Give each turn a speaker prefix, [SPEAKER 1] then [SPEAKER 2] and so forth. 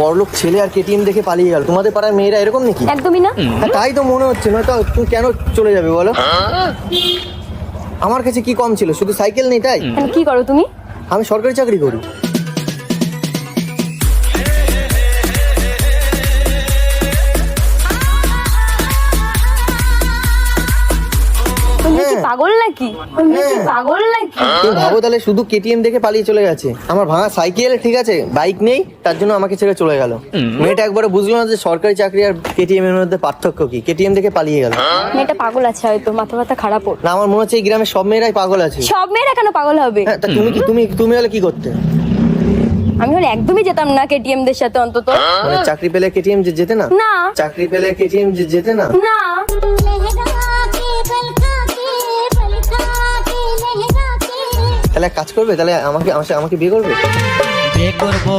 [SPEAKER 1] বড়লোক ছেলে আর কেটিএম দেখে পালিয়ে গেল। তোমাদের পাড়ার মেয়েরা এরকম নাকি?
[SPEAKER 2] একদমই না।
[SPEAKER 1] হ্যাঁ, তাই তো মনে হচ্ছে। নয়তো তুমি কেন চলে যাবে বলো? আমার কাছে কি কম ছিল? শুধু সাইকেল নেই তাই?
[SPEAKER 2] কেন, কি করো তুমি?
[SPEAKER 1] আমি সরকারি চাকরি করি।
[SPEAKER 2] তুমি কি পাগল নাকি? তুমি কি পাগল নাকি?
[SPEAKER 1] তুমি ভাবো তাহলে, শুধু কেটিএম দেখে পালিয়ে চলে গেছে। আমার ভাঙা সাইকেল, ঠিক আছে, বাইক নেই, তার জন্য আমাকে ছেড়ে চলে গেল। মেয়েটা একবারে বুঝলো না যে সরকারি চাকরি আর কেটিএম এর মধ্যে পার্থক্য কি। কেটিএম দেখে পালিয়ে গেল।
[SPEAKER 2] মেয়েটা পাগল আছে হয়তো, মাথা ব্যথা খারাপ ওর।
[SPEAKER 1] না, আমার মনে হচ্ছে এই গ্রামের সব মেয়েরাই পাগল আছে।
[SPEAKER 2] সব মেয়েরা কেন পাগল হবে?
[SPEAKER 1] হ্যাঁ, তা তুমি হলে কি করতে?
[SPEAKER 2] আমি হলে একদমই যেতাম না কেটিএম দের সাথে অন্তত।
[SPEAKER 1] মানে চাকরি পেলে কেটিএম যেতে না?
[SPEAKER 2] না
[SPEAKER 1] চাকরি পেলে কেটিএম যেতে না?
[SPEAKER 2] না।
[SPEAKER 1] তাহলে এক কাজ করবে, তাহলে আমাকে বিয়ে করবে?
[SPEAKER 3] বিয়ে করবো